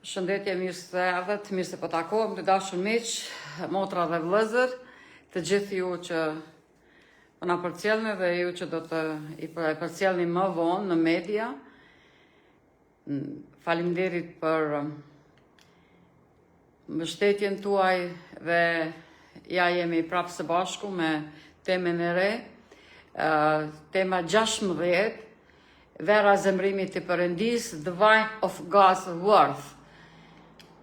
Shëndetje, mirë se erdhët, mirë se po takohem, të dashur miq, motra dhe vëllezër, të gjithë ju që po na përcjellni dhe ju që do të i përcjellni më vonë në media. Faleminderit për mbështetjen tuaj dhe ja jemi prapë së bashku me temën e re, tema 16, vera zemrimit të Perëndis, the wine of God's worth.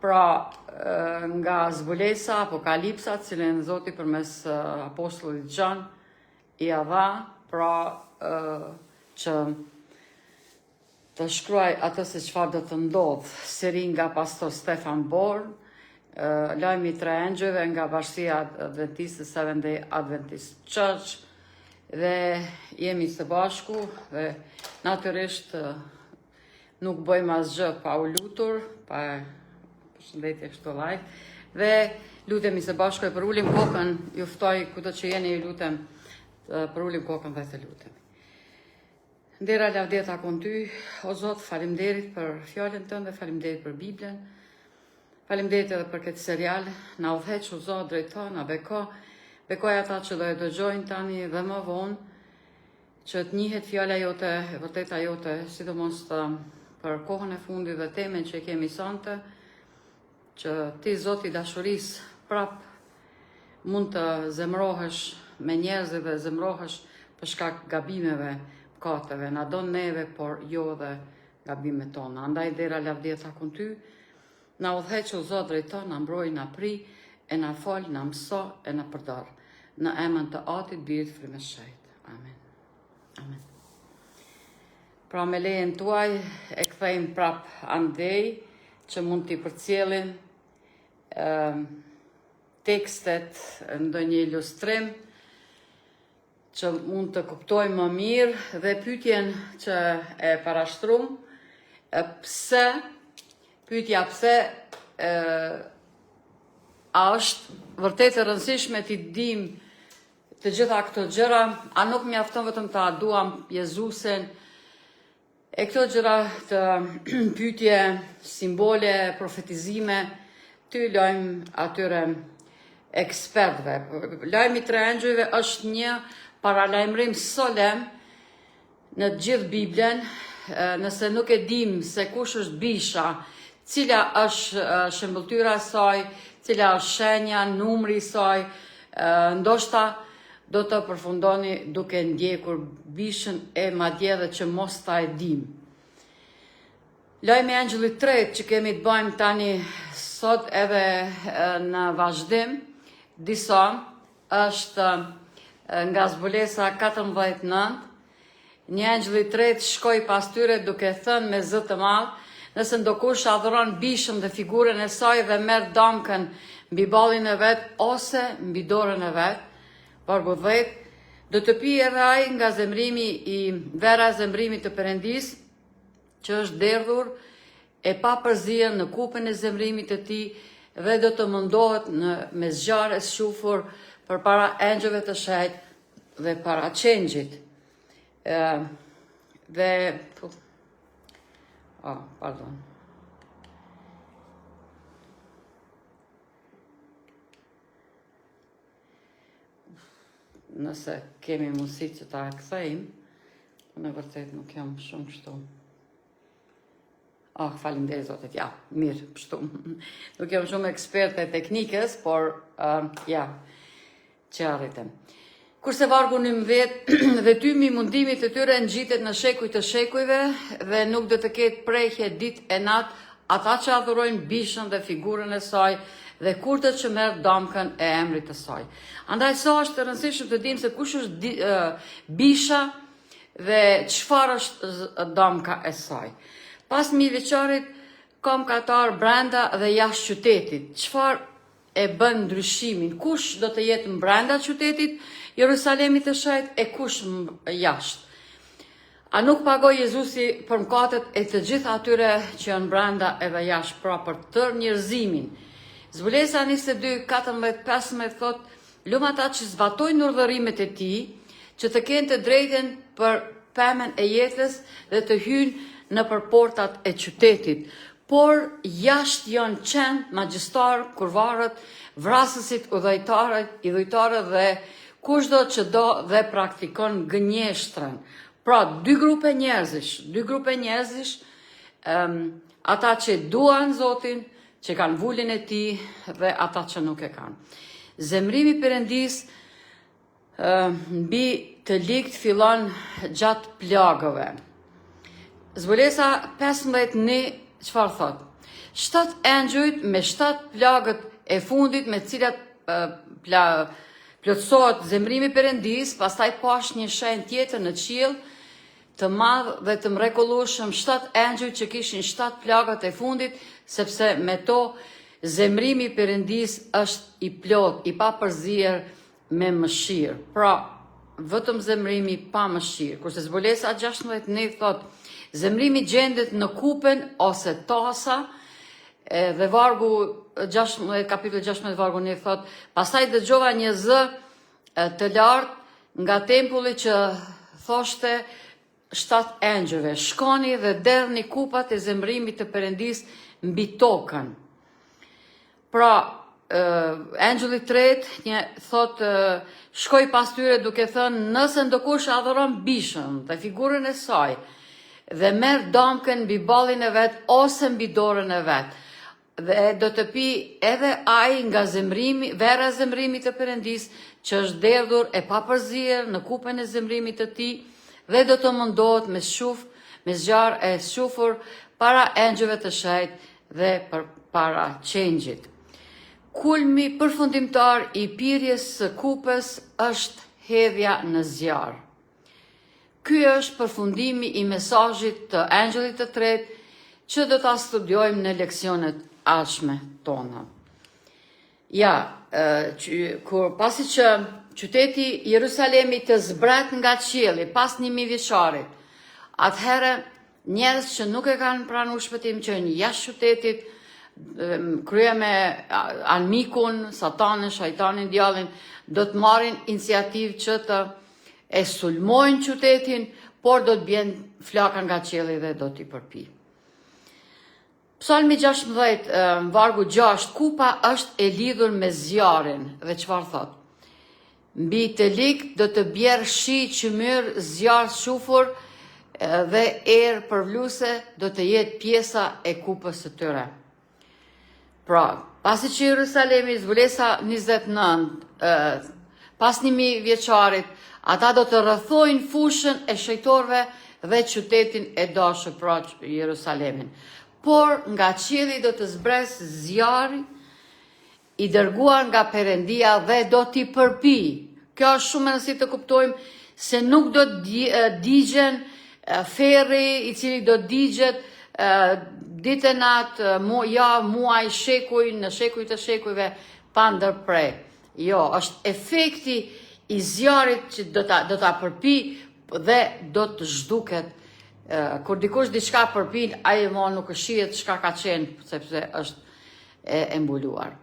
Pra, nga zbulesa, apokalipsa, cilën Zoti përmes apostullit Gjan i dha, pra që të shkruaj atë se çfarë do të ndodh, seri nga pastor Stefan Born, lajmi i 3 engjëve nga Bashkia Adventiste Seventh Day Adventist Church, dhe jemi së bashku dhe natyrisht nuk bëjmë asgjë pa u lutur, pa përshëndetje kështu live, dhe lutemi së bashku e për ulim kokën, ju ftoj kudo që jeni, ju lutem për ulim kokën dhe të lutemi. Ndera lavdeta kon ty, o Zot, faleminderit për fjalën tënde, faleminderit për Biblën, faleminderit edhe për këtë serial, na udhëheq o Zot drejto, na bekoj ata që do e dëgjojnë tani dhe më vonë, që të njihet fjala jote, e vërteta jote, sidomos për kohën e fundit dhe temën që kemi sonte, që ti Zoti i dashurisë prap mund të zemrohesh me njerëzit dhe zemrohesh për shkak gabimeve, kateve, na don neve, por jo dhe gabimet tona. Andaj dera lavdjeta kon ty, na udhëheq o Zot drejto, na mbroj, na pri, e na fal, na mëso, e na përdor. Në emën të Atit, Birit, Frymëshit. Amen. Amen. Pra me lejen tuaj e kthejmë prap andej që mund t'i përcjellin tekstet, ndonjë ilustrim që mund të kuptojmë më mirë dhe pyetjen që e parashtrum, pyetja pse a është vërtet e rëndësishme t'i dim të gjitha këto gjëra, a nuk mjafton vetëm ta duam Jezusin, e këto gjëra të pyetje, simbole, profetizime, ty lajmë atyre ekspertve. Lajmi i 3 engjëjve është një paralajmërim solem në gjithë Biblen, nëse nuk e dim se kush është bisha, cila është shembulltyra e saj, cila është shenja, numri i saj, ndoshta do të përfundoni duke ndjekur bishën e madje edhe që mos ta e dim. Lajmi i angjëllit 3 që kemi të bëjmë tani sot edhe në vazhdim, disa është nga zbulesa 14:9, një angjëll i 3 shkoi pas tyre duke thënë me zë të madh, nëse ndokush adhuron bishën dhe figurën e saj dhe merr damkën mbi ballin e vet ose mbi dorën e vet, vargu 10, do të pijë edhe ai nga zemrimi i vera e zemrimit të Perëndis, që është derdhur e pa përzien në kupën e zemrimit të tij dhe do të mundohet me zjarr e shufur përpara engjëve të shenjtë dhe para qengjit. Nëse kemi mundësi që ta kthejmë, në vërtet nuk jam shumë kështu. Faleminderit Zotit, ja, mirë, pështu. Nuk jam shumë eksperte teknikës, por që arritëm. Kurse vargu 19, dhe tymi mundimit të tyre ngjitet në shekuj të shekujve dhe nuk do të ketë prehje ditë e natë ata që adhurojnë bishën dhe figurën e saj dhe kurtët që merr damkën e emrit të saj. Andaj është e rëndësishme të dimë se kush është bisha dhe çfarë është damka e saj. Pas mijëvjeçarit kam katar brenda dhe jashtë qytetit. Çfarë e bën ndryshimin? Kush do të jetë brenda qytetit Jerusalemit të shenjtë e kush jashtë? A nuk pagoi Jezusi për mëkatet e të gjithë atyre që janë brenda edhe jashtë, pra për tërë njerëzimin? Zbulesa 22:14-15 thot, lumë ata që zbatojnë urdhërimet e tij, që të kenë të drejtën për pemën e jetës dhe të hyjnë në përportat e qytetit. por jashtë janë qenë magjistarë, kurvarët, vrasësit, udhëtarët dhe kushdo që do dhe praktikon gënjeshtrën. Pra, dy grupe njerëzish, ata që duan Zotin, që kanë vullin e tij dhe ata që nuk e kanë. Zemrimi Perëndis mbi të likt fillon gjatë plagëve. Zbulesa 15:1 çfarë thot? 7 engjujt me 7 plagët e fundit me cilat plotësohet zemrimi Perëndis, pastaj pash një shenjë tjetër në qiell të madh dhe të mrekullueshëm, 7 engjëj që kishin 7 plagët e fundit, sepse me to zemrimi Perëndis është i plot, i papërzier me mëshirë. Pra, vetëm zemrimi pa mëshirë. Kurse zbulesa 16:1 thot, zemrimi gjendet në kupen ose tasa, dhe vargu 16, kapitulli 16 vargu 1 thot, pastaj dëgjova një zë të lartë nga tempulli që thoshte 7 engjëve, shkoni dhe derdhni kupat e zemrimit të Perëndis mbi tokën. Pra, engjulli tretë thot, shkoj pas tyre duke thënë, nëse ndokush adhuron bishën dhe figurën e saj, dhe merr domkën mbi ballin e vet ose mbi dorën e vet, dhe do të pi edhe ai nga vera e zemrimit të Perëndis, që është derdhur e papërzier në kupën e zemrimit të tij, dhe do të mundohet me zjarr e shufur para engjëve të shejt dhe para qengjit. Kulmi përfundimtar i pirjes së kupës është hedhja në zjarr. Ky është përfundimi i mesazhit të engjëllit të tretë që do ta studiojmë në leksionet ardhshme tona. Pasi që qyteti Jerusalemi të zbret nga qielli pas 1000 vjeçarit, atëherë njerëz që nuk e kanë pranuar shpëtim, që janë jashtë qytetit, krye me armikun, satanin, shajtanin, djallin, do të marrin iniciativë që të e sulmojnë qytetin, por do të bjen flaka nga qielli dhe do t'i përpi. Psalmi 16, vargu 6, kupa është e lidhur me zjarrin, dhe çfarë thot? Mbi të likt do të bjerë shi, qymyr, zjarr shufur dhe erë përvluese do të jetë pjesa e kupës së tyre. Pra, pasi që Jerusalemi, zbulesa 29, pas 1000 vjeçarit, ata do të rrethojnë fushën e shejtorëve dhe qytetin e dashur, pra Jerusalemin. Por nga qielli do të zbres zjarri i dërguar nga Perëndia dhe do t'i përpi. Kjo është shumë e rëndësishme të kuptojmë se nuk do të digjen ferri i cili do digjet ditë e natë, muaj, shekuj, në shekuj të shekujve pa ndërprer. Jo, është efekti i zjarrit që do ta përpi dhe do të zhduket. Kur dikush diçka përpin, ai nuk e shihet çka ka qenë, sepse është e mbuluar.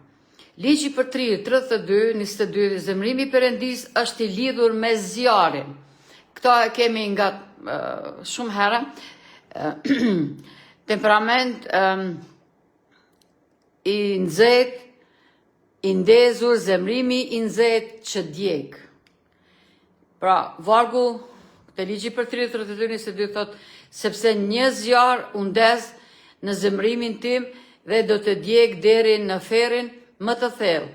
Ligji për 32, 22, zemrimi Perëndis është i lidhur me zjarrin. Këto kemi nga shumë herë. Temperament i nxehtë, i ndezur, zemrimi i nxehtë që djeg. Pra, vargu të ligji për 32, 22 thot, sepse një zjarr u ndez në zemrimin tim dhe do të djeg deri në ferrin më të thellë.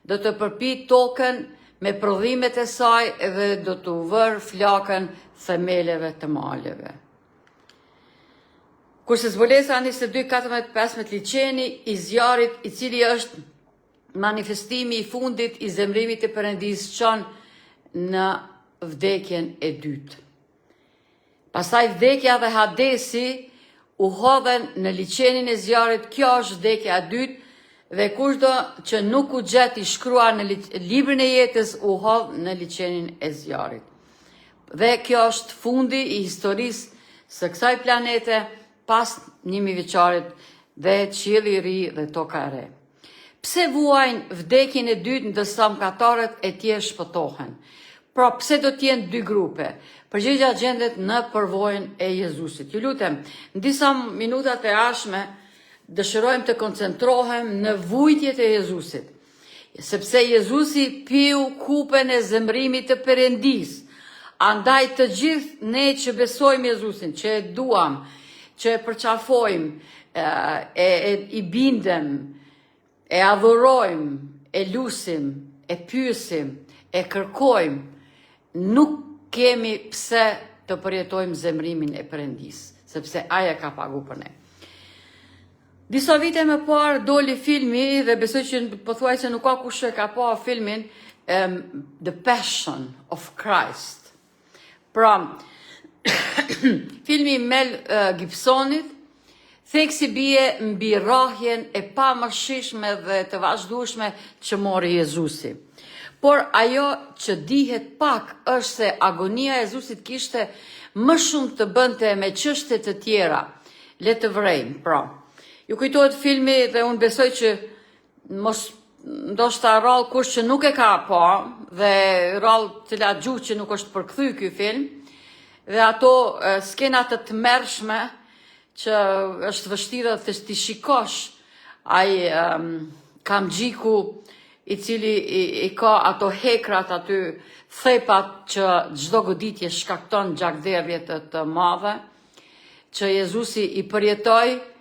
Do të përpi tokën me prodhimet e saj dhe do të vër flakën themeleve të maleve. Kurse zbulesa 22, 14, 15 liçeni i zjarrit, i cili është manifestimi i fundit i zemrimit të Perëndis, çon në vdekjen e dytë. Pastaj vdekja dhe Hadesi u hodhen në liçenin e zjarrit. Kjo është vdekja e dytë dhe kushdo që nuk u gjet i shkruar në librin e jetës u hodh në liçenin e zjarrit. Dhe kjo është fundi i historisë së kësaj planete pas 1000 vjeçarit dhe qielli i ri dhe toka e re. Pse vuajnë vdekjen e dytë ndërsa mëkatarët e tjerë shpëtohen? Pra, pse do t'jenë dy grupe? Përgjigjja gjendet në përvojën e Jezusit. Ju lutem, në disa minutat e ardhshme dëshirojmë të koncentrohem në vujtjet e Jezusit. Sepse Jezusi piu kupen e zemrimit të Perëndis. Andaj të gjithë ne që besojmë Jezusin, që e duam, që e përqafojmë, i bindem, e adhurojmë, e lusim, e pyesim, e kërkojmë, nuk kemi pse të përjetojmë zemrimin e Perëndis, sepse aja ka pagu për ne. Disa vite më parë doli filmi dhe besoj që pothuajse nuk ka kush e ka pa filmin The Passion of Christ. Pra, filmi Mel Gibsonit theksi bie mbi rrahjen e pamërshishme dhe të vazhdueshme që mori Jezusi. Por ajo që dihet pak është se agonia e Jezusit kishte më shumë të bënte me çështje të tjera. Le të vrejmë, pra. Ju kujtohet filmi dhe unë besoj që ndoshta rrallë kush që nuk e ka pa dhe rrallë cila gjuhë që nuk është përkthy ky film dhe ato skenat të tmerrshme që është vështirë të t'i shikosh ai kamxhiku i cili i ka ato hekrat aty thepat që çdo goditje shkakton gjakderdhje të madhe që Jezusi i përjetoi.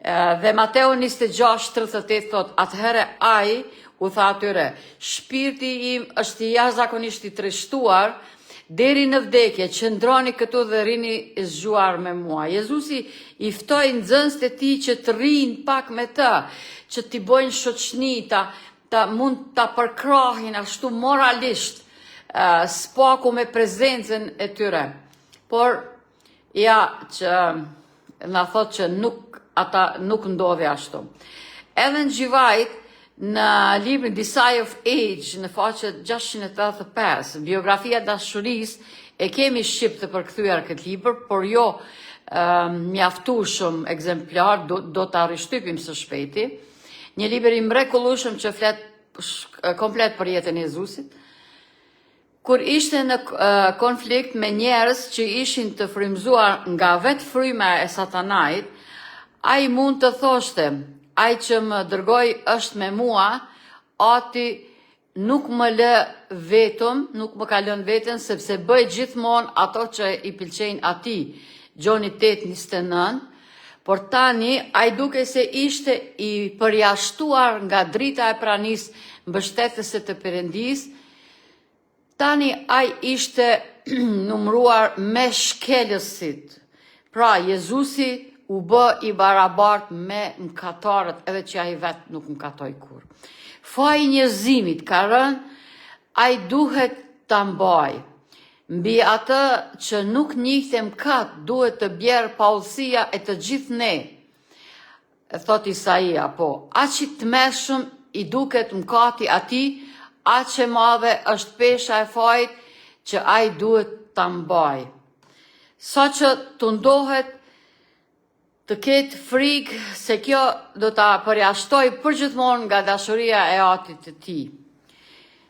Dhe Mateo 26:38 thot, atëherë ai u tha atyre, shpirti im është i jashtëzakonisht i trishtuar deri në vdekje, qëndroni këtu dhe rini i zgjuar me mua. Jezusi i ftoi nxënësit e tij që të rinë pak me të, që t'i bojnë shoqni, mund ta përkrahin ashtu moralisht, spaku me prezencën e tyre. Por ja që na thot që ata nuk ndodhi ashtu. Ellen G. White në librin Desire of Age në faqe 685, biografia dashurisë, e kemi shqip të përkthyer këtë libër, por jo mjaftueshëm ekzemplar, do ta rishtypim së shpejti. Një libër i mrekullueshëm që flet komplet për jetën e Jezusit. Kur ishte në konflikt me njerëz që ishin të frymzuar nga vetë fryma e Satanait, ai mund të thoshte, ai që më dërgoi është me mua, ati nuk më lë vetëm, nuk më ka lënë veten, sepse bëj gjithmonë ato që i pëlqejnë atij. Gjoni 8:29, por tani ai duke se ishte i përjashtuar nga drita e pranisë mbështetëse të Perëndis, tani ai ishte numruar me shkelësit. Pra, Jezusi u bë i barabart me mëkatarët, edhe që ai vetë nuk mëkatoi kur. Faji njerëzimit ka rënë, ai duhet ta mbaj. Mbi atë që nuk njihte mëkat, duhet të bjerë paullësia e të gjithë ne. Thot Isaia, po, aq i tmerrshëm i duket mëkati atij, aq e madhe është pesha e fajit që ai duhet ta mbaj. Saqë të ndohet të ketë frikë se kjo do ta përjashtoj përgjithmonë nga dashuria e atit të tij.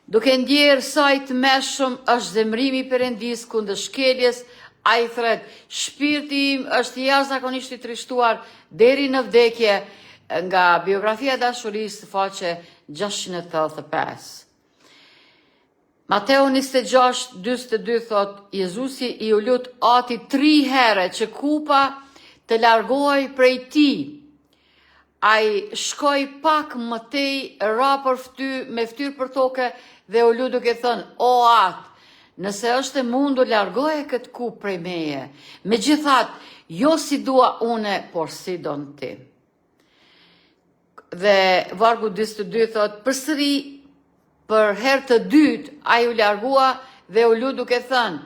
Duke ndjerë sa i tmerrshëm është zemrimi i Perëndis kundër shkeljes, ai thret, shpirti im është i jashtëzakonisht i trishtuar deri në vdekje, nga biografia e dashurisë faqe 685. Mateo 26:42 thot, Jezusi i u lut atit 3 herë që kupa të largohej prej tij. Ai shkoi pak më tej, ra me fytyrë për tokë dhe u lut duke thënë, o atë, nëse është e mundur largoje këtë kupë prej meje. Megjithatë, jo si dua une, por si don ti. Dhe vargu 22 thot, përsëri për herë të dytë ai u largua dhe u lut duke thënë,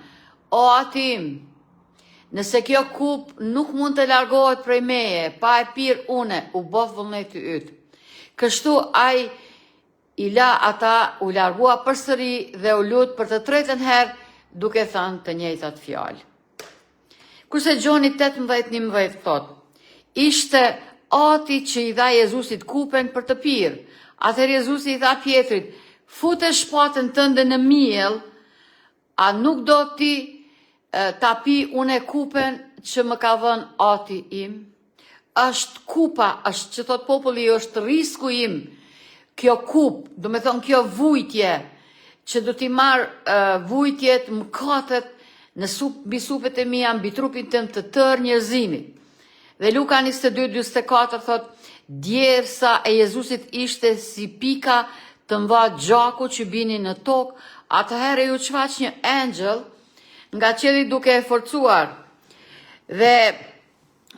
o atim, nëse kjo kupë nuk mund të largohet prej meje, pa e pirë une, u bof vullneti yt. Kështu ai i la ata, u largua përsëri dhe u lut për të tretën herë, duke thënë të njëjtat fjalë. Kurse Gjoni 18:11 thot, ishte ati që i dha Jezusit kupen për të pirë. Atëherë Jezusi i tha Pjetrit, fute shpatën tënde në miell, a nuk do ti ta pi une kupen që më ka dhënë ati im? është kupa, është që thot populli, është risku im, kjo kup, do me thonë kjo vujtje, që do t'i marë vujtjet, mëkatet, në mbi supet e mia, mbi trupin tëm të tërë njerëzimit. Dhe Luka 22:24 thot, djersa e Jezusit ishte si pika të mva gjaku që bini në tokë, atëherë ju çfaq një engjëll nga qielli duke e forcuar. Dhe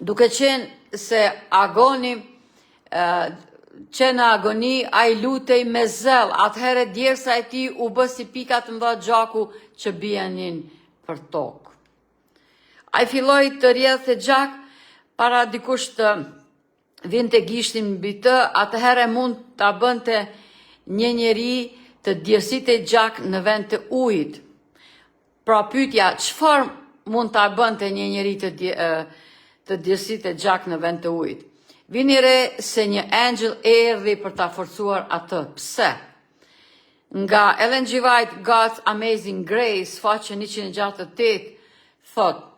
duke qenë se agoni, që në agoni, a i lutej me zel, atëherë djersa e ti u bë si pika të mva gjaku që bijanin për tokë. A i filloi të rjedhë të gjak, para dikush të vinte gishtin mbi të, atëherë mund ta bënte një njeri të djersitej gjak në vend të ujit. Pra pyetja, çfarë mund ta bënte një njeri të djersitej gjak në vend të ujit? Vini re se një engjëll erdhi për ta forcuar atë. Pse? Nga Ellen G. White, God's Amazing Grace, faqe 168, thot,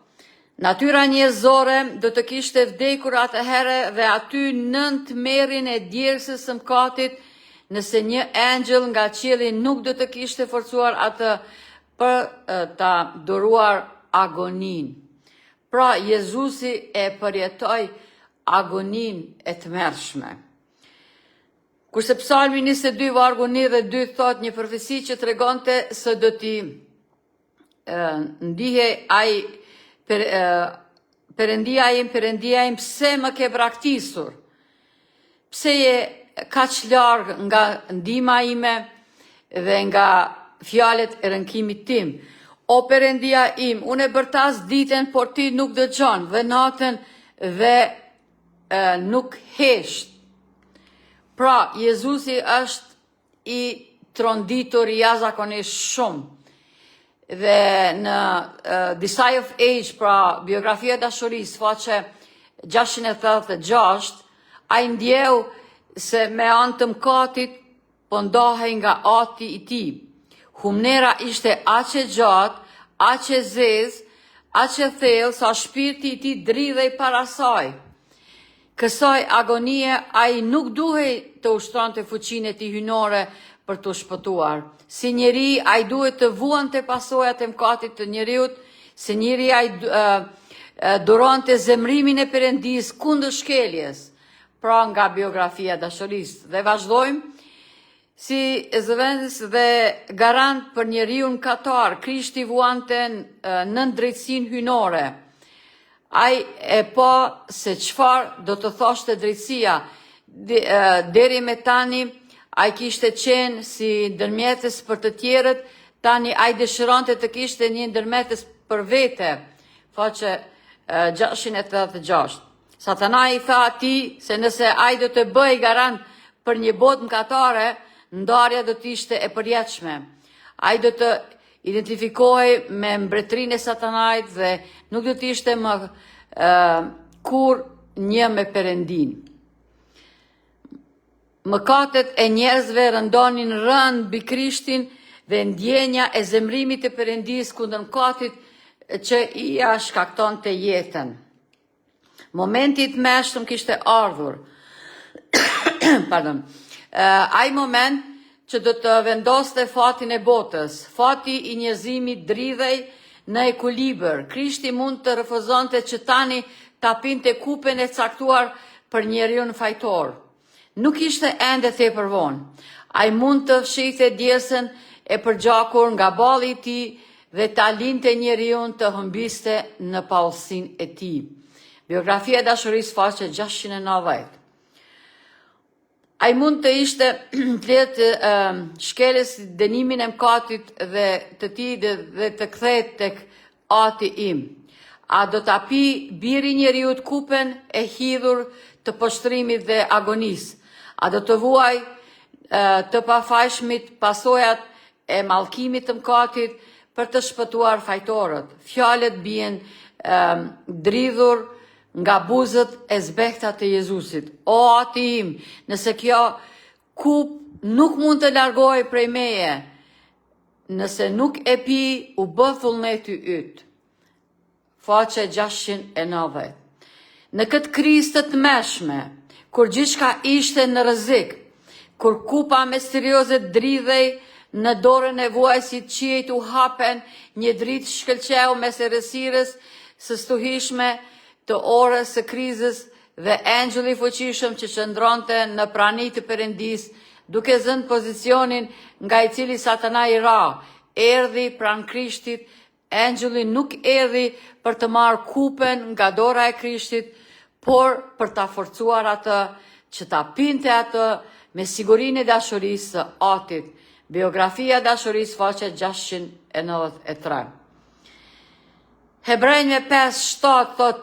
natyra njerëzore do të kishte vdekur atëherë dhe aty nënt merrin e djersës së mëkatit, nëse një engjëll nga qielli nuk do të kishte forcuar atë për ta duruar agonin. Pra, Jezusi e përjetoi agonin e tmerrshme. Kurse Psalmi 22 vargu 1 dhe 2 thot një profeci që tregonte se do t'i ndihej ai Perëndia im, pse më ke braktisur? Pse je kaq larg nga ndihma ime dhe nga fjalët e rënkimit tim? O Perëndia im, unë e bërtas ditën, por ti nuk dëgjon, dhe natën dhe nuk hesht. Pra, Jezusi është i tronditur i jashtëzakonisht shumë. Dhe në Desire of Age, pra biografia e dashurisë, faqe 686, ai ndjeu se me anë të mëkatit po ndahej nga ati i tij. Humnera ishte aq e gjatë, aq e zezë, aq e thellë sa shpirti i tij dridhej para saj. Kësaj agonie ai nuk duhej të ushtronte fuqinë e tij hyjnore për të shpëtuar. Si njeri, ai duhet të vuante pasojat e mëkatit të njeriut, si njeri ai duronte zemrimin e Perëndis kundër shkeljes. Pra nga biografia dashurisë. Dhe vazhdojmë, si zëvendës dhe garant për njeriu mëkatar, Krishti vuante në drejtsinë hyjnore. Ai e po se çfarë do të thoshte drejtësia. Deri me tani, ai kishte qenë si ndërmjetës për të tjerët, tani ai dëshironte të kishte një ndërmjetës për vete. Faqe 686. Satana i tha atij se nëse ai do të bëj garant për një botë mëkatare, ndarja do të ishte e përjetshme. Ai do të identifikohej me mbretërinë e Satanait dhe nuk do të ishte më kur një me Perëndin. Mëkatet e njerëzve rëndonin rënd mbi Krishtin dhe ndjenja e zemrimit të Perëndis kundër mëkatit që i ja shkaktonte jetën. Momenti i tmerrshëm kishte ardhur. Pardon. Ai moment që do të vendoste fatin e botës. Fati i njerëzimit dridhej në ekuilibër. Krishti mund të refuzonte që tani ta pinte kupen e caktuar për njeriu fajtor. Nuk ishte ende tepër vonë. Ai mund të fshihte djersën e përgjakur nga balli i tij dhe ta linte njeriu të humbiste në paullsinë e tij. Biografia e dashurisë faqe 690. Ai mund të ishte të shkelës dënimin e mëkatit dhe të tij dhe të kthehet tek ati im. A do ta pi biri njeriu kupen e hidhur të poshtrimit dhe agonisë? A do të vuaj të pafajshmit pasojat e mallkimit të mëkatit për të shpëtuar fajtorët? Fjalët bien dridhur nga buzët e zbehta të Jezusit. O ati im, nëse kjo kup nuk mund të largohej prej meje, nëse nuk e pi, u bë vullneti yt. Faqe 690. Në këtë krizë të tmeshme, kur gjithçka ishte në rrezik, kur kupa misterioze dridhej në dorën e vuajtësit, qiejt u hapen, një dritë shkëlqeu mes errësirës së stuhishme të orës së krizës dhe engjulli i fuqishëm që qëndronte në prani të Perëndis, duke zënë pozicionin nga i cili Satana i ra, erdhi pranë Krishtit. Engjulli nuk erdhi për të marrë kupen nga dora e Krishtit, por për ta forcuar atë që ta pinte atë me sigurinë e dashurisë së Atit. Biografia e dashurisë, faqe 693. Hebrejnë 5:7 thot,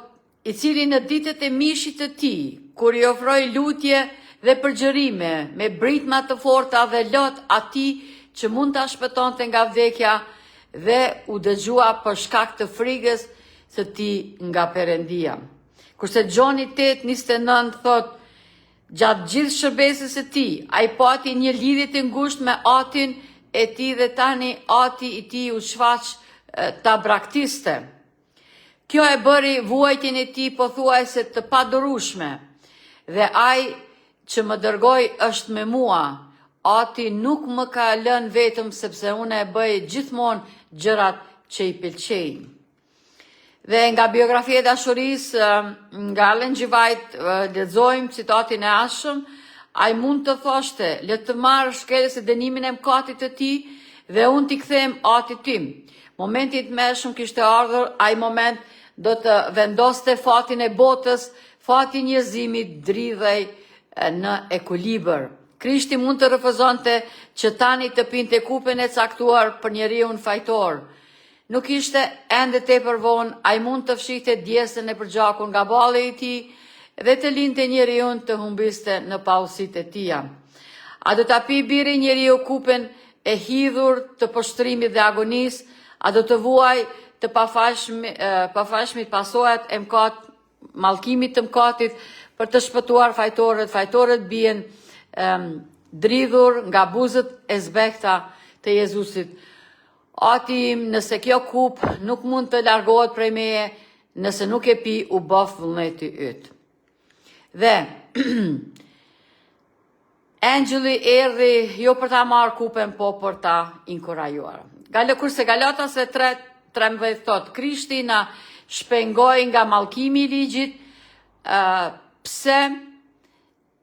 i cili në ditët e mishit të tij, kur i ofroi lutje dhe përgjërime me britma të forta dhe lot atij që mund ta shpëtonte nga vdekja, dhe u dëgjua për shkak të frikës së tij nga Perëndia. Kurse Gjoni 8:29 thot, gjatë gjithë shërbesës së tij, ai pati një lidhje të ngushtë me Atin e tij dhe tani Ati i tij u shfaq ta braktiste. Kjo e bëri vuajtjen e tij pothuajse të padurueshme, dhe ai që më dërgoi është me mua. Ati nuk më ka lënë vetëm sepse unë e bëj gjithmonë gjërat që i pëlqejnë. Dhe nga biografia e dashurisë nga Ellen G. White lexojmë citatin e ashëm, ai mund të thoshte, le të marr shkelës e dënimin e mëkatit të tij dhe unë t'i kthem Atit tim. Momenti i tmerrshëm kishte ardhur, ai moment do të vendoste fatin e botës, fati i njerëzimit dridhej në ekuilibër. Krishti mund të refuzonte që tani të pinte kupen e caktuar për njeriu fajtor. Nuk ishte ende tepër vonë, ai mund të fshihte djesën e përgjakun nga balli i tij dhe të linte njeriu të humbiste në pausitë e tija. A do ta pi biri njeriu kupen e hidhur të poshtrimit dhe agonisë? A do të vuaj të pafashmit pasojat e mallkimit të mëkatit për të shpëtuar fajtorët? Fajtorët bien dridhur nga buzët e zbehta të Jezusit. Ati im, nëse kjo kup nuk mund të largohet prej meje, nëse nuk e pi, u bof vullneti yt. Dhe engjulli erdhi jo për ta marrë kupen, po për ta inkurajuar. Kurse Galatasve 3:13 thot, Krishti na shpengoi nga mallkimi i ligjit, pse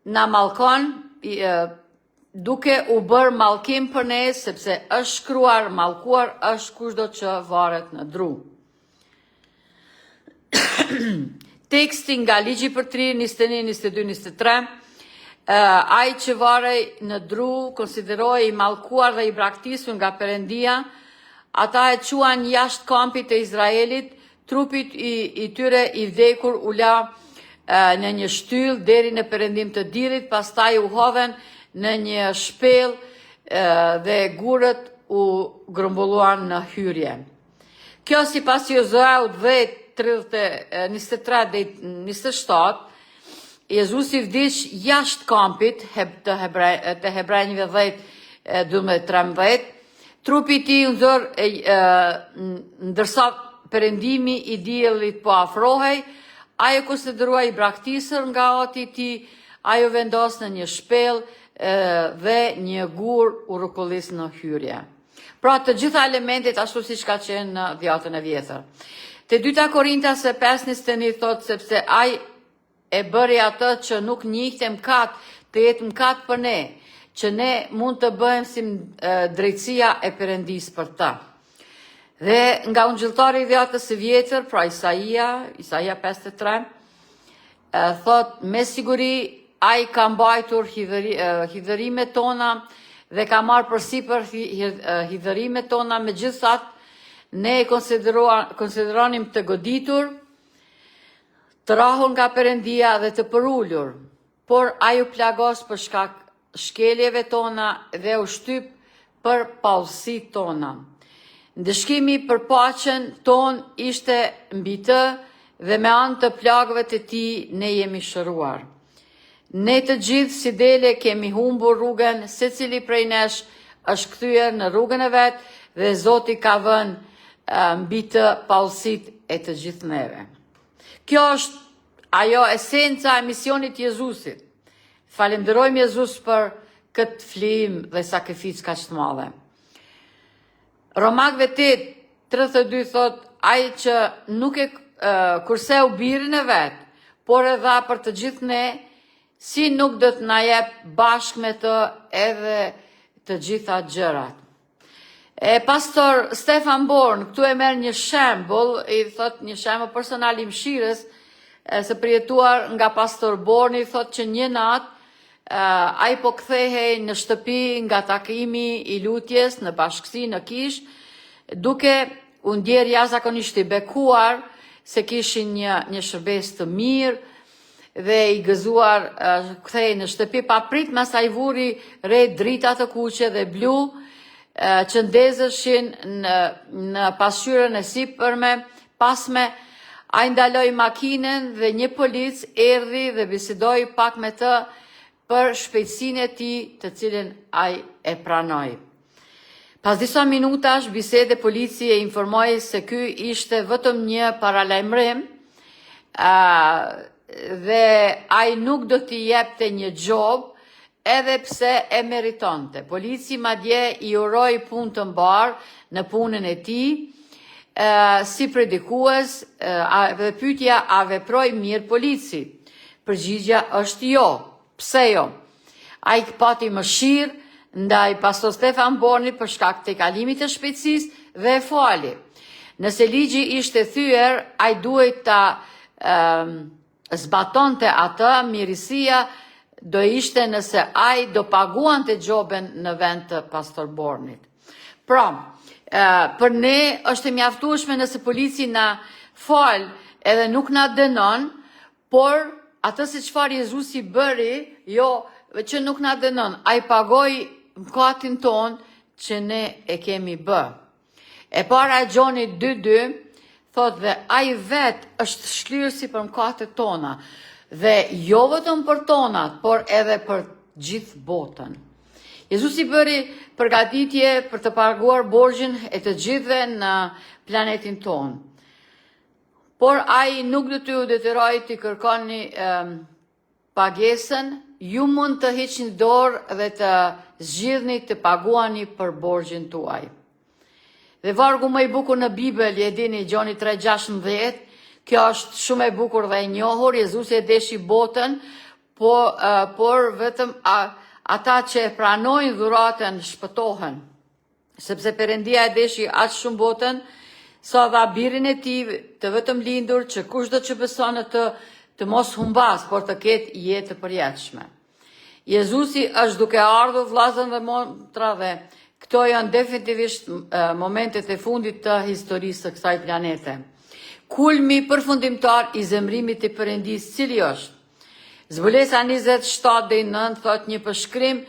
na mallkon duke u bërë mallkim për ne, sepse është shkruar, mallkuar është kushdo që varet në dru. Teksti nga ligji për trirë 21, 22, 23, ai që varej në dru konsideroi i mallkuar dhe i braktisur nga Perëndia, ata e quan jashtë kampit të Izraelit, trupit i tyre i vdekur u la në një shtyllë deri në perëndim të diellit, pastaj u hodhen në një shpellë dhe gurët u grumbulluan në hyrje. Kjo sipas Josuaut 23 dhe 27, Jezusi vdiq jashtë kampit të Hebrejve 10:12, trupi i tij u nxorr ndërsa perëndimi i diellit po afrohej. Ajo konsiderua i braktisur nga Ati i tij, ajo vendos në një shpellë dhe një gur u rrokollis në hyrje. Pra të gjitha elementet ashtu siç ka qenë në Dhjetën e Vjetër. Te 2 Korintasve 5:21 thot, sepse ai e bëri atë që nuk njihte mëkat, të jetë mëkat për ne, që ne mund të bëhem si drejtësia e Perëndisë për ta. Dhe nga ungjilltari i Dhjetës së Vjetër, pra Isaia 53, thot, me siguri ai ka mbajtur hidhërimet tona dhe ka marrë përsipër hidhërimet tona, megjithatë ne e konsideronim të goditur, të rahur nga Perëndia dhe të përulur, por ai u plagos për shkak shkeljeve tona dhe u shtyp për pallësitë tona. Ndëshkimi për paqen ton ishte mbi të dhe me anë të plagëve të tij ne jemi shëruar. Ne të gjithë si dele kemi humbur rrugën, secili prej nesh është kthyer në rrugën e vet dhe Zoti ka vënë mbi të pallësitë e të gjithë neve. Kjo është ajo esenca e misionit Jezusit. Falenderojmë Jezus për këtë flim dhe sakrificë kaq të madhe. Romakëve 8:32 thot, ai që nuk e kurse u birin e vet, por e dha për të gjithë ne, si nuk do të na jep bashkë me të edhe të gjitha gjërat. Pastor Stefan Born këtu e merr një shembull, i thot një shembull personal i mshirës, së përjetuar nga pastor Born, i thot që një natë ai po kthehej në shtëpi nga takimi i lutjes në bashkësi në kish, duke u ndjer jashtëzakonisht i bekuar se kishin një shërbes të mirë dhe i gëzuar, kthehej në shtëpi pa prit, mas ai vuri re drita të kuqe dhe blu që ndezeshin në pasqyrën e sipërme, pasme. Ai ndaloi makinën dhe një polic erdhi dhe bisedoi pak me të për shpejtësinë e tij, të cilën ai e pranoi. Pas disa minutash bisede, polici e informoi se ky ishte vetëm një paralajmërim dhe ai nuk do t'i jepte një job edhe pse e meritonte. Polici madje i uroi punë të mbar në punën e tij, si predikues, dhe pyetja a veproi mirë polici. Përgjigjja është jo. Pse jo? Ai pati mëshirë ndaj pastor Stefan Bornit për shkak të kalimit të shpejtësisë dhe e fali. Nëse ligji ishte thyer, ai duhet ta zbatonte atë, mirësia do ishte nëse ai do paguante gjobën në vend të pastor Bornit. Pra, për ne është e mjaftueshme nëse polici na fal edhe nuk na dënon, por atë se çfarë Jezusi bëri, jo që nuk na dënon, ai pagoi mëkatin ton që ne e kemi bë. E para e Gjoni 2:2 thot dhe ai vet është shlyerësi për mëkatet tona, dhe jo vetëm për tonat, por edhe për gjithë botën. Jezusi bëri përgatitje për të paguar borxhin e të gjithëve në planetin tonë. Por ai nuk do t'ju detyroj të kërkoni pagesën, ju mund të hiqni dorë dhe të zgjidhni të paguani për borxhin tuaj. Dhe vargu më i bukur në Bibël, e dini, Gjoni 3:16, kjo është shumë e bukur dhe e njohur. Jezusi e deshi botën, por vetëm ata që e pranojnë dhuratën shpëtohen. Sepse Perëndia e deshi aq shumë botën, sa dha birin e tij të vetëm lindur, që kushdo që beson në të mos humbas, por të ketë jetë të përjetshme. Jezusi është duke ardhur, vllazën dhe motra, dhe këto janë definitivisht momentet e fundit të historisë së kësaj planete. Kulmi përfundimtar i zemrimit të Perëndisë, cili është? Zbulesa 27:9 thot një përshkrim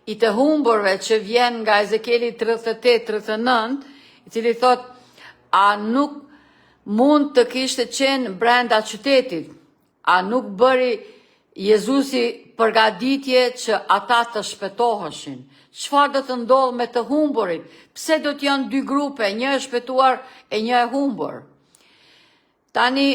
i të humburve që vjen nga Ezekieli 38:39, i cili thot, a nuk mund të kishte qenë brenda qytetit? A nuk bëri Jezusi përgatitje që ata të shpëtoheshin? Çfarë do të ndodhë me të humburit? Pse do të janë dy grupe, një e shpëtuar e një e humbur? Tani,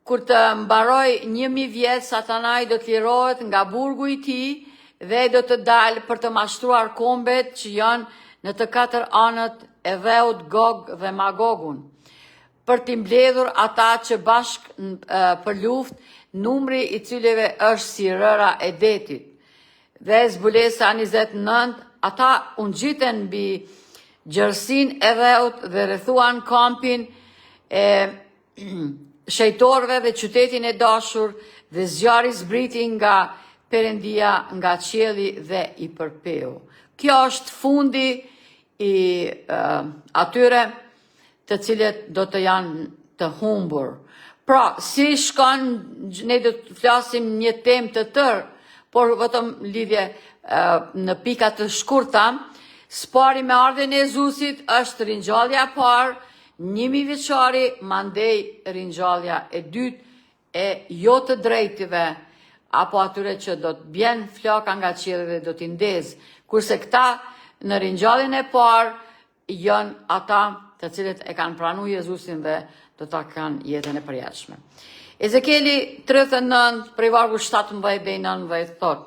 kur të mbaroj 1000 vjet, Satanai do të lirohet nga burgu i tij dhe do të dalë për të mashtruar kombet që janë në të katër anët e dheut, Gog dhe Magogun, për t'i mbledhur ata që bashkë për luftë, numri i cilëve është si rëra e detit. Dhe zbulesa 29, ata u ngjiten mbi gjersin e dheut dhe rrethuan kampin e shejtorëve dhe qytetin e dashur, dhe zjarri zbriti nga Perëndia, nga qielli dhe i përpeu. Kjo është fundi i atyre të cilët do të janë të humbur. Pra, si shkon, ne do të flasim një temë të tërë, por vetëm lidhje në pika të shkurta. Spari me ardhen e Jezusit është ringjallja e parë, 1000 vjeçari, mandej ringjallja e dytë e jo të drejtive, apo atyre që do të bjen flaka nga qielli dhe do t'i ndez, kurse këta në ringjalljen e parë janë ata të cilët e kanë pranuar Jezusin dhe do ta kanë jetën e përjetshme. Ezekieli 39, prej vargu 17 dhe 19 thot: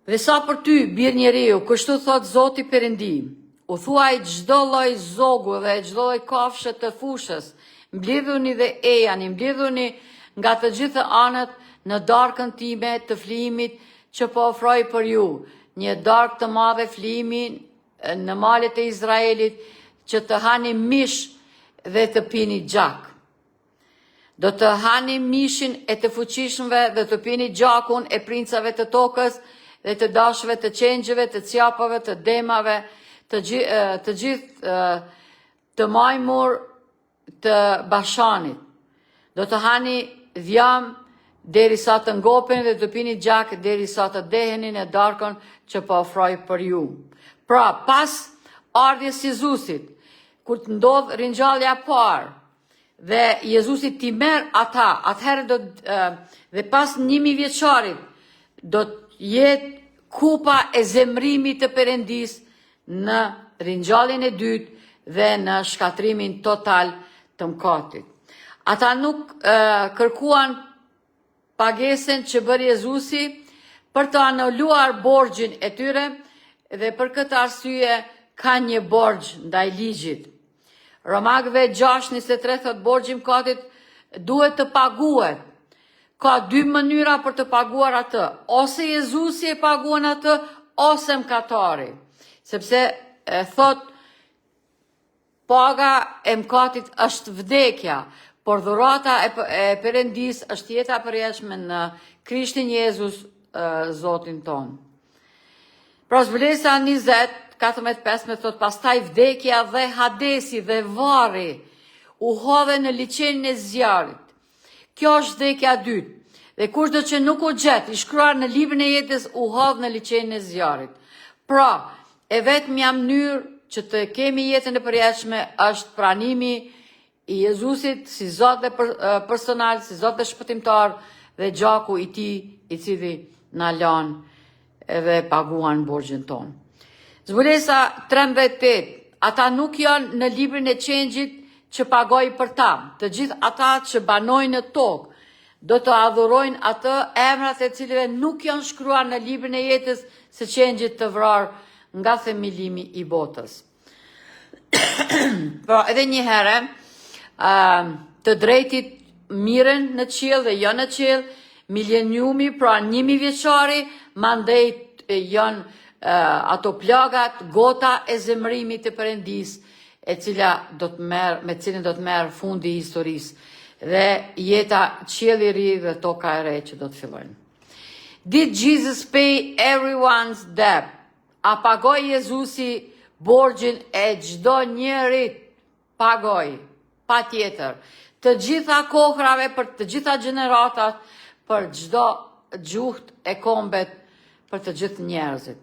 Dhe sa për ty, bir njeriu, kështu thot Zoti Perëndi, u thuaj çdo lloj zogu dhe çdo lloj kafshë të fushës, mbledhuni dhe ejani, mbledhuni nga të gjithë anët në darkën time të flimit që po ofroj për ju, një darkë të madhe flimi në malet e Izraelit, që të hani mish dhe të pini gjak. Do të hani mishin e të fuqishmëve dhe të pini gjakun e princave të tokës dhe të dashëve të qengjëve, të cjapave, të demave, të gjithë të majmur të Bashanit. Do të hani dhjam deri sa të ngopen dhe të pini gjak deri sa të deheni në darkën që po ofroj për ju. Pra, pas ardhjes Jezusit, kur të ndodh ringjallja parë, dhe Jezusi t'i merr ata, atëherë dhe pas 1000 vjeçarit do të jetë kupa e zemrimit të Perëndis në ringjalljen e dytë dhe në shkatrimin total të mëkatit. Ata nuk kërkuan pagesën që bëri Jezusi për të anuluar borxhin e tyre dhe për këtë arsye ka një borxh ndaj ligjit. Romakëve 6:23 thot borxhi i mëkatit duhet të paguhet. Ka dy mënyra për të paguar atë. Ose Jezusi e paguan atë, ose mëkatari. Sepse thot paga e mëkatit është vdekja, por dhurata e Perëndis është jeta e përjetshme në Krishtin Jezus, Zotin ton. Pra zbulesa 20:14-15 thot pastaj vdekja dhe Hadesi dhe varri u hodhe në liçenin e zjarrit. Kjo është vdekja e dytë. Dhe kushdo që nuk u gjet i shkruar në librin e jetës u hodh në liçenin e zjarrit. Pra, e vetmja mënyrë që të kemi jetën e përjetshme është pranimi i Jezusit si Zot dhe personal, si Zot dhe shpëtimtar, dhe gjaku i tij i cili na lan edhe paguan borxhin ton. Zbulesa 13:8, ata nuk janë në librin e qengjit që pagoi për ta. Të gjithë ata që banojnë në tokë do të adhurojnë atë, emrat e cilëve nuk janë shkruar në librin e jetës së qengjit të vrarë nga themelimi i botës. Pra edhe një herë, të drejtit miren në qiell dhe jo në qiell, mileniumi, pra 1000 vjeçari, mandej janë ato plagat, gota e zemrimit të Perëndis, me cilën do të merr fundi i historisë dhe jeta qielli i ri dhe toka e re që do të fillojnë. Did Jesus pay everyone's debt? A pagoi Jezusi borxhin e çdo njerit? Pagoi, patjetër. Të gjitha kohrave, për të gjitha gjeneratat, për çdo gjuhë e kombet, për të gjithë njerëzit.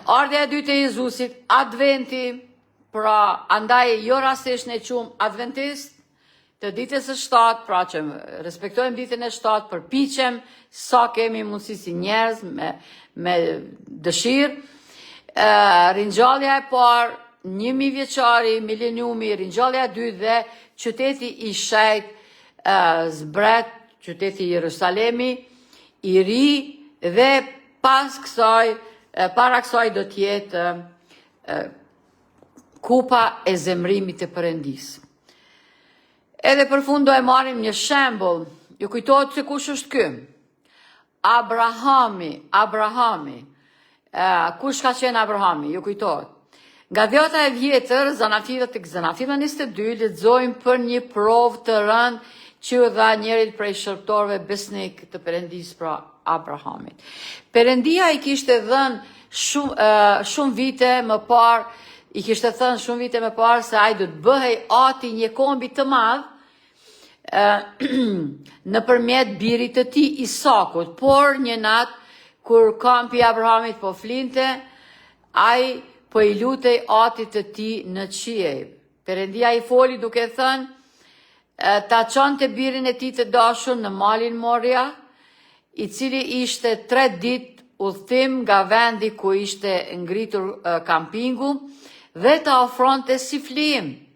Ardha e dytë e Jezusit, adventi, pra andaj jo rastisht ne qumë adventist, të ditës së 7, pra që respektojmë ditën e 7, përpiqem sa kemi mundësi si njerëz me dëshirë. Ringjallja e parë, 1000 vjeçari, mileniumi, ringjallja e dytë dhe qyteti i shejt zbret, qyteti Jerusalemi, i ri dhe para kësaj do të jetë kupa e zemrimit të Perëndis. Edhe për fund do e marrim një shembull. Ju kujtohet se kush është ky? Abrahami. Kush ka qenë Abrahami? Ju kujtohet. Nga Dhjata e vjetër, Zanafila 22, lexojmë për një provë të rëndë që u dha njërit prej shërptorëve besnik të Perëndis, pra Abrahamit. Perëndia i kishte thënë shumë vite më parë, se ai do të bëhej ati një kombi të madh nëpërmjet birit të tij Isakut, por një natë kur kampi i Abrahamit po flinte, ai po i lutej atit të tij në qiell. Perëndia i foli duke thënë ta çonte birin e tij të dashur në malin Moria, i cili ishte 3 ditë udhëtim nga vendi ku ishte ngritur kampingu, dhe ta ofronte si flim.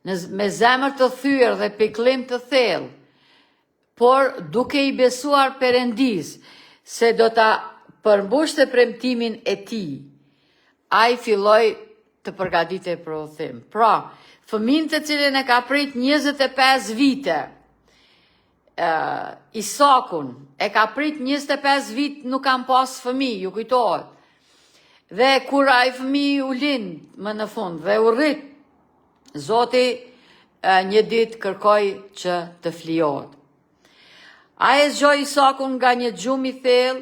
me zemër të thyrë dhe pikëllim të thellë, por duke i besuar Perëndis se do ta përmbushte premtimin e tij, ai filloi të përgatitej për udhëtim. Pra, fëmin të cilin e ka prit 25 vite, Isakun, e ka prit 25 vit nuk kam pas fëmijë, ju kujtohet. Dhe kur ai fëmijë u lind më në fund dhe u rrit, Zoti një ditë kërkoi që të flijohet. Ai e zgjoi Isakun nga një gjumë i thellë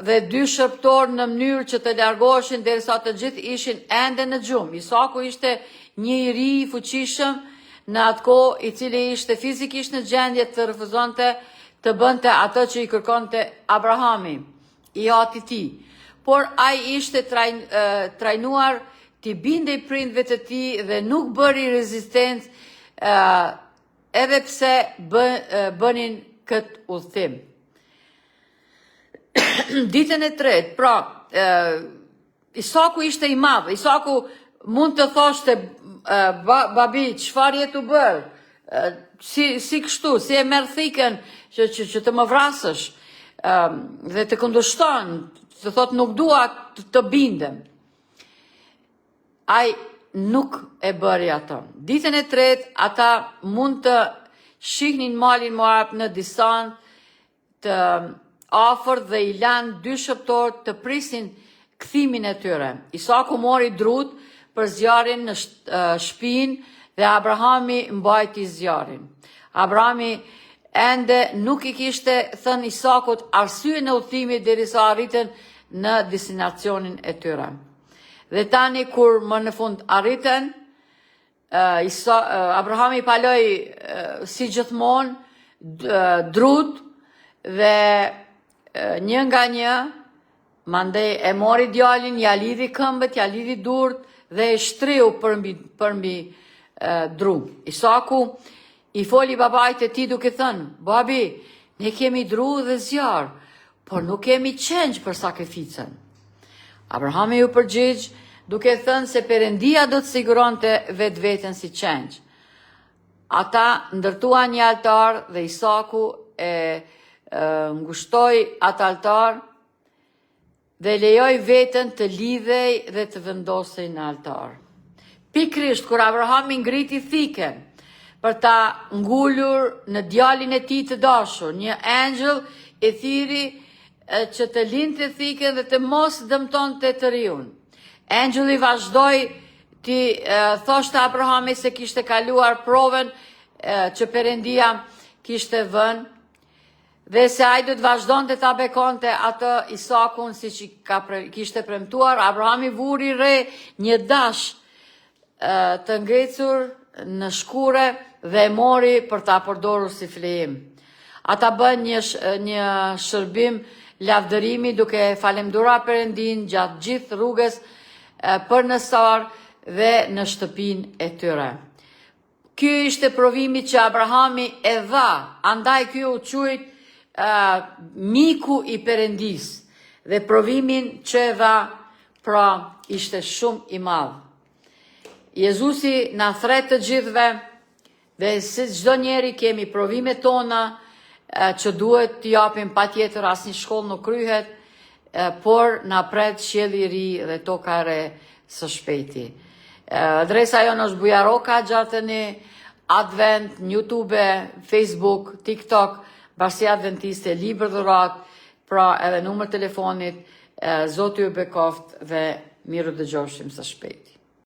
dhe 2 shërptor në mënyrë që të largoheshin derisa të gjithë ishin ende në gjumë. Isaku ishte një i ri i fuqishëm në atë kohë, i cili ishte fizikisht në gjendje të refuzonte të bënte atë që i kërkonte Abrahami, i ati tij. Por ai ishte trajnuar t'i bindej prindve të tij dhe nuk bëri rezistencë, edhe pse bënin këtë udhëtim. Ditën e tretë, pra, Isaku ishte i madh. Isaku mund të thoshte, babi, çfarë je tu bër? Si kështu, si e merr thikën që të më vrasësh, dhe të kundërshton, të thot nuk dua të bindem. Ai nuk e bëri atë. Ditën e tretë, ata mund të shihnin malin Moab në distancë të afërt dhe i lanë 2 shërptor të prisin kthimin e tyre. Isaku mori drut për zjarrin në shtëpinë dhe Abrahami mbajti zjarrin. Abrahami ende nuk i kishte thënë Isakut arsyen e udhëtimit derisa arritën në destinacionin e tyre. Dhe tani kur më në fund arritën, Abrahami paloi si gjithmonë drut dhe një nga një, mandej e mori djalin, ja lidhi këmbët, ja lidhi durt dhe e shtriu përmbi dru. Isaku i foli babait e tij duke thënë, babi, ne kemi dru dhe zjarr, por nuk kemi qenj për sakrificën. Abrahami u përgjigj duke thënë se Perëndia do të siguronte vetveten si qenj. Ata ndërtuan një altar dhe Isaku e ngushtoi atë altar dhe lejoi veten të lidhej dhe të vendosej në altar. Pikrisht kur Abrahami ngriti thikën për ta ngulur në djalin e tij të dashur, një engjëll e thiri që të lindte thikën dhe të mos dëmtonte të riun. Engjëlli vazhdoi ti thoshte Abrahami se kishte kaluar provën që Perëndia kishte vënë dhe se ai do të vazhdonte ta bekonte atë Isakun siç kishte premtuar. Abrahami vuri re një dash të ngecur në shkure dhe e mori për ta përdorur si flejim. Ata bën një shërbim lavdërimi duke falemnderuar Perëndin gjatë gjithë rrugës për në sar dhe në shtëpinë e tyre. Ky ishte provimi që Abrahami e dha, andaj ky u quajt miku i Perëndis dhe provimin që e dha, pra ishte shumë i madh. Jezusi na thret të gjithëve dhe si çdo njeri kemi provimet tona që duhet t'i japim patjetër, asnjë shkollë nuk kryhet, por na pret qielli i ri dhe toka e re së shpejti. Adresa jonë është Bujaroka Gjatëni, Advent, YouTube, Facebook, TikTok, Bashkia Adventiste, Libër Dhurat, pra edhe numër telefonit, Zoti ju bekoft dhe miru dëgjofshim së shpejti.